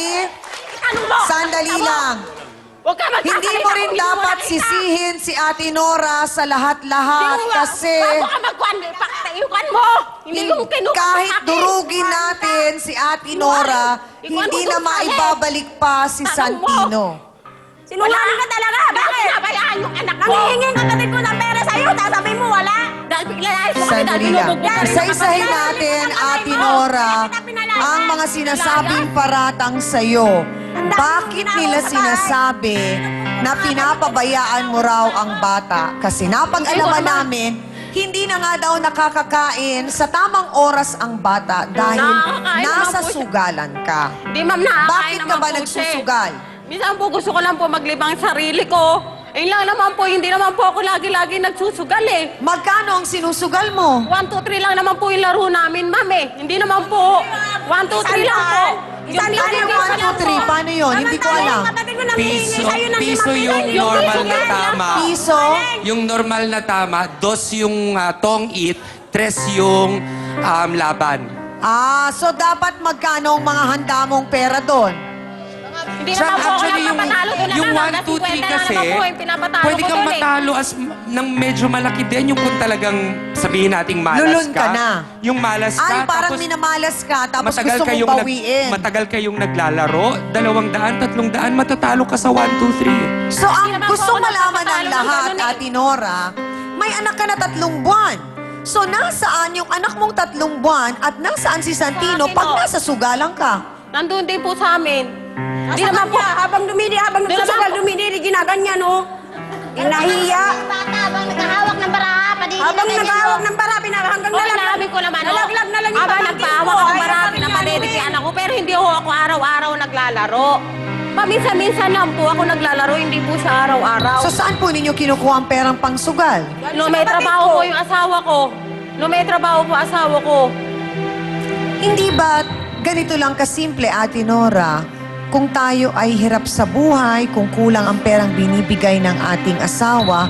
Sandali. Anong mo? Sandali lang. Huwag ka magsasalita. Hindi mo rin Kung dapat mo nakita. sisihin si Ate Nora sa lahat-lahat kasi Bago ka magkuhan, pakitayukan mo. Hindi yung kinuha kahit durugin natin si Ate Nora, hindi na maibabalik pa si Santino. Sinungaling ka talaga. Bakit? Nabayaan yung anak mo. Nangihingin kapatid ko ng pera sa'yo, sasabihin mo wala. Dahil bigla ayos mo kami dahil Sandali lang. binubugbog ka rin ng Isa-isahin kapatid. natin, Ate Nora, ang mga sinasabing paratang sa'yo. Bakit nila sinasabi na pinapabayaan mo raw ang bata? Kasi napag-alaman namin, hindi na nga daw nakakakain sa tamang oras ang bata dahil Nakakakain nasa naman po siya. sugalan ka. Hindi ma'am, nakakain Bakit ka naman ba po siya. nagsusugal? Minsan po gusto ko lang po maglibang sarili ko. Eh lang naman po, hindi naman po ako lagi-lagi nagsusugal eh. Magkano ang sinusugal mo? 1, 2, 3 lang naman po yung laro namin, ma'am eh. Hindi naman po. 1, 2, 3 lang po. Ano yung 1, 2, 3? Paano yun? Hindi ko alam. Piso yung normal na tama. Piso? Yung normal na tama, 2 yung tong-it, 3 yung laban. So dapat magkano ang mga handa mong pera doon? Hindi Siya, naman po ako actually, napapatalo doon yung na 1, 2, 3 kasi, pinapatalo pwede ko kang doon eh. matalo as ng medyo malaki din yung kung talagang sabihin nating malas Lulun ka. ka na. Yung malas ka. Ay, parang tapos minamalas ka, tapos matagal gusto mong kayong bawiin. matagal kayong naglalaro, 200, 300, matatalo ka sa 1, 2, 3. So, ang Hindi naman po gusto ako malaman ng nagpapatalo ng lahat, ganun eh. Ate Nora, may anak ka na 3 buwan. So, nasaan yung anak mong 3 buwan at nasaan si Santino Sa akin, pag oh. nasa sugalan ka? Nandun din po sa amin. Hindi Hindi naman po. habang nagsusugal, dumidiri, ginaganyan, oh. Inahiya. Bata, habang nagahawak ng bara, padidi Habang nagahawak ng bara, hanggang Okay, namin ko naman. nalaglag na lang yung Habang pamangkin nagpahawak ko. ng Ayaw marami pa rin na niya, padedikian ako. Pero hindi ho ako araw-araw naglalaro. Paminsan-minsan lang po ako naglalaro, hindi po sa araw-araw. So, saan po ninyo kinukuha ang perang pangsugal? No, may trabaho po yung asawa ko. No, may trabaho po asawa ko. Hindi ba ganito lang kasimple, Ate Nora? Kung tayo ay hirap sa buhay, kung kulang ang perang binibigay ng ating asawa,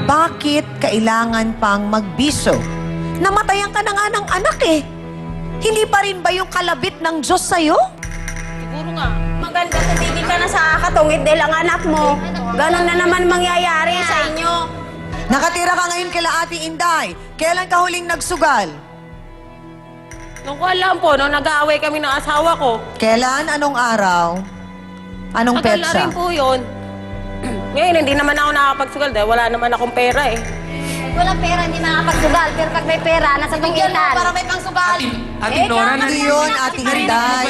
bakit kailangan pang magbiso? Namatayan ka na nga ng anak eh. Hindi pa rin ba yung kalabit ng Diyos sa'yo? Siguro nga. Maganda, tumigil ka na sa katungit dahil ang anak mo. Ganon na naman mangyayari sa inyo. Nakatira ka ngayon kila Ate Inday. Kailan ka huling nagsugal? Nung ko alam po, nung nag-aaway kami ng asawa ko. Kailan? Anong araw? Anong Tagal na petsa? rin po yun. Ngayon, hindi naman ako nakakapagsugal dahil wala naman akong pera eh. Walang pera, hindi makakapagsugal. Pero pag may pera, nasa tungitan. Para may pangsugal. Ate Nora, Hindi yun, Ate Inday.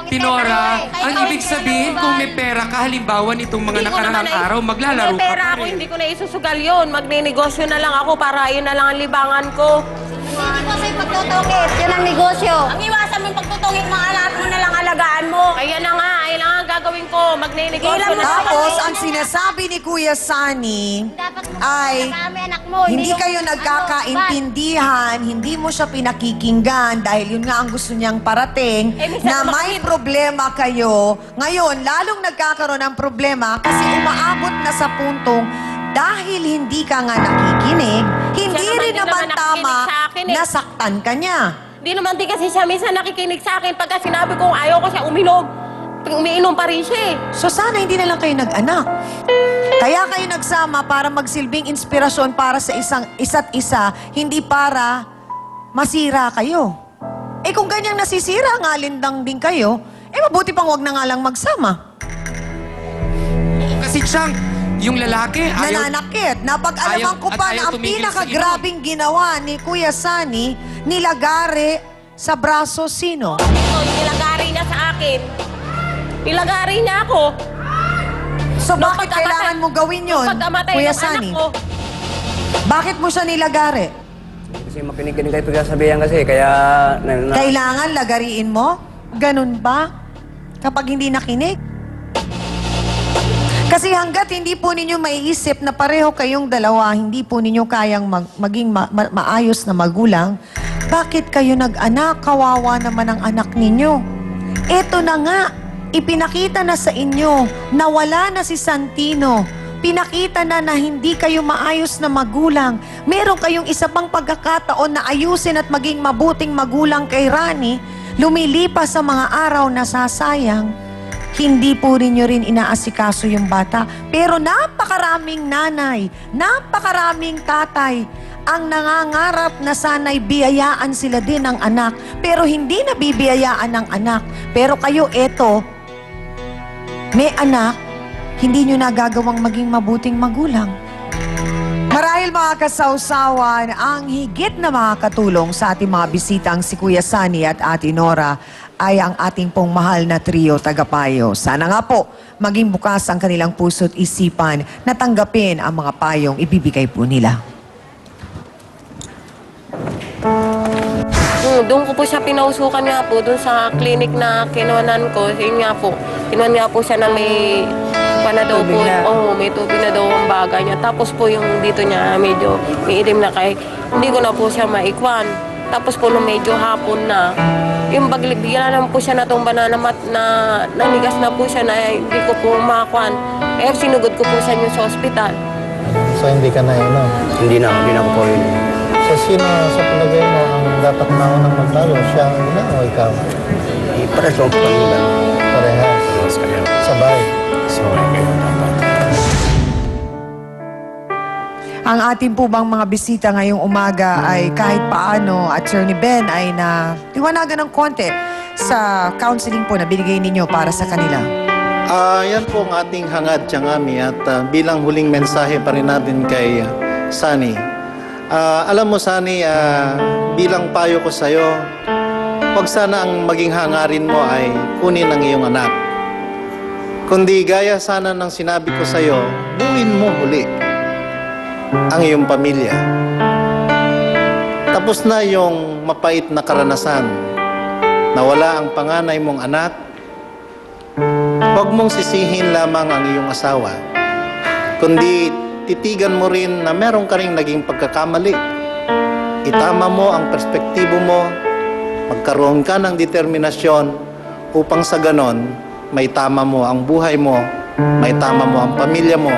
Tinora, ang ibig sabihin kung may pera ka, halimbawa nitong mga Hindi ko naman nakaraang araw, maglalaro may pera ka ako, pa rin. hindi ko na isusugal yun. Magninegosyo na lang ako para yun na lang ang libangan ko. Hindi ko sa'yo pagtutungit. Yan ang negosyo. Ang iwasan mo yung pagtutungit, mga anak mo na lang alagaan mo. Kaya na nga, ay lang ang gagawin ko. Magninegosyo Ilan na mo ako. Tapos, ang sinasabi ni Kuya Sani Dapat mo ay kasama yung anak mo. hindi yung kayo ano, nagkakaintindihan, hindi mo siya pinakikinggan dahil yun nga ang gusto niyang parating Eh, minsan na naman may problema kayo. Ngayon, lalong nagkakaroon ng problema kasi umaabot na sa puntong dahil hindi ka nga nakikinig, hindi Siya naman rin din naman naman tama nakikinig sa akin eh. nasaktan ka niya. Hindi naman din kasi siya minsan nakikinig sa akin pagka sinabi kong ayaw ko siya uminom. Umiinom pa rin siya eh. So sana hindi na lang kayo nag-anak. Kaya kayo nagsama para magsilbing inspirasyon para sa isa't isa, hindi para masira kayo. Eh kung ganyang nasisira, ngalindang din kayo, eh mabuti pang wag na nga lang magsama. Kasi siyang, yung lalaki, ayaw, Nananakit. Napag-alaman ayaw- ko at pa ayaw na ang tumigil sa pinakagrabing ginawa ni Kuya Sani, nilagari sa braso sino? Ito, nilagari niya sa akin. Nilagari niya ako. So Nung bakit pagkamatay- kailangan mo gawin yun, Pagkamatay Kuya ng anak Sani? ko. Bakit mo siya nilagari? Kasi makinig-kinig kayo pagkasabihan kasi, kaya... Kailangan lagariin mo? Ganun ba? Kapag hindi nakinig? Kasi hanggat hindi po ninyo maiisip na pareho kayong dalawa, hindi po ninyo kayang maging maayos na magulang, bakit kayo nag-anak? Kawawa naman ang anak ninyo. Eto na nga, ipinakita na sa inyo na wala na si Santino. Pinakita na na hindi kayo maayos na magulang. Meron kayong isa pang pagkakataon na ayusin at maging mabuting magulang kay Rani. Lumilipas sa mga araw na sasayang, hindi po ninyo rin inaasikaso yung bata. Pero napakaraming nanay, napakaraming tatay ang nangangarap na sana'y biyayaan sila din ng anak. Pero hindi nabibiyayaan ng anak. Pero kayo, eto, may anak, hindi nyo nagagawang maging mabuting magulang. Marahil mga kasawsawan, ang higit na makakatulong sa ating mga bisitang si Kuya Sunny at Ate Nora ay ang ating pong mahal na trio tagapayo. Sana nga po, maging bukas ang kanilang puso't isipan na tanggapin ang mga payong ibibigay po nila. Doon ko po siya pinausukan nga po, doon sa clinic na kinuhanan ko. Yun nga po, kinuhan nga po siya na may panadaw po. Oo, may tubig na daw ang bagay niya. Tapos po yung dito niya medyo may itim na kay hindi ko na po siya maikwan. Tapos po nung medyo hapon na, yung bigla naman po siya natumba na namat na nanigas na po siya na hindi ko po makwan. Eh, sinugod ko po siya yung sa ospital. So hindi ka na inom? Hindi na ako po yun. So sino sa palagay mo ang dapat maunang magtalo? Siya ang ina o ikaw? Pares lang po kanila. Parehas. Sabay. Ang ating po bang mga bisita ngayong umaga ay kahit paano, Attorney Ben, ay tiwanagan ng konti sa counseling po na binigay ninyo para sa kanila. Yan po ang ating hangad, Tiangami, at bilang huling mensahe pa rin natin kay Sunny. Alam mo, Sunny, bilang payo ko sa'yo, huwag sana ang maging hangarin mo ay kunin ang iyong anak. Kundi gaya sana ng sinabi ko sa'yo, buuin mo huli ang iyong pamilya. Tapos na yung mapait na karanasan na wala ang panganay mong anak, huwag mong sisihin lamang ang iyong asawa, kundi titigan mo rin na meron ka rin naging pagkakamali. Itama mo ang perspektibo mo, magkaroon ka ng determinasyon upang sa ganon, may tama mo ang buhay mo, may tama mo ang pamilya mo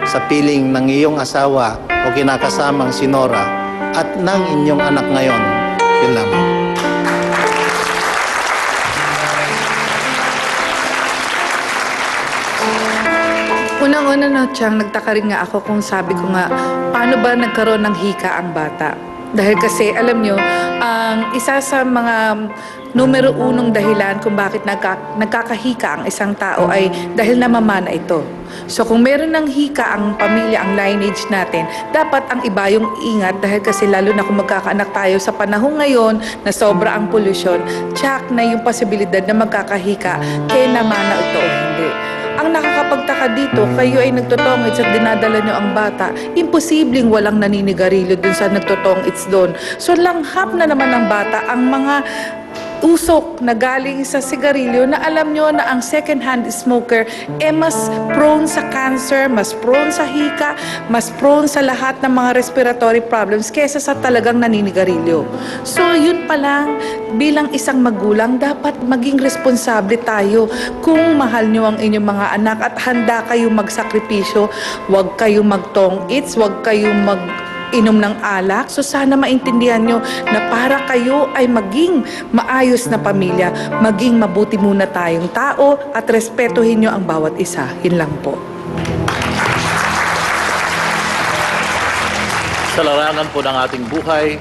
sa piling ng iyong asawa o kinakasamang si Nora at ng inyong anak ngayon. Yun lamang. Unang-una na, Chang, nagtaka rin nga ako kung sabi ko nga, paano ba nagkaroon ng hika ang bata? Dahil kasi, alam nyo, ang isa sa mga numero unong dahilan kung bakit nagkakahika ang isang tao ay dahil namamana ito. So kung meron ng hika ang pamilya, ang lineage natin, dapat ang iba yung ingat dahil kasi lalo na kung magkakaanak tayo sa panahon ngayon na sobra ang polusyon, tsak na yung posibilidad na magkakahika, kaya namana ito o hindi. Ang nakakapagtaka dito, kayo ay nagtotongits at dinadala nyo ang bata, imposibleng walang naninigarilyo dun sa nagtotongits doon. So langhap na naman ng bata ang mga usok na galing sa sigarilyo na alam nyo na ang second-hand smoker mas prone sa cancer, mas prone sa hika, mas prone sa lahat ng mga respiratory problems kesa sa talagang naninigarilyo. So yun pa lang, bilang isang magulang, dapat maging responsable tayo kung mahal nyo ang inyong mga anak at handa kayong magsakripisyo, huwag kayong magtong-its, huwag kayong inom ng alak. So sana maintindihan nyo na para kayo ay maging maayos na pamilya, maging mabuti muna tayong tao at respetuhin nyo ang bawat isa. Yun lang po. Sa larangan po ng ating buhay,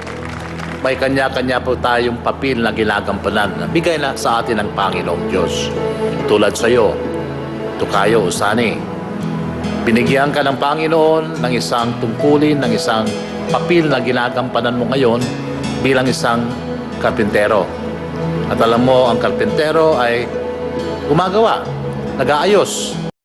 may kanya-kanya po tayong papel na ginagampanan na bigay na sa atin ng Panginoong Diyos. Tulad sa iyo, Tukayo o Sunny, binigyan ka ng Panginoon ng isang tungkulin, ng isang papel na ginagampanan mo ngayon bilang isang karpintero. At alam mo, ang karpintero ay gumagawa, nag-aayos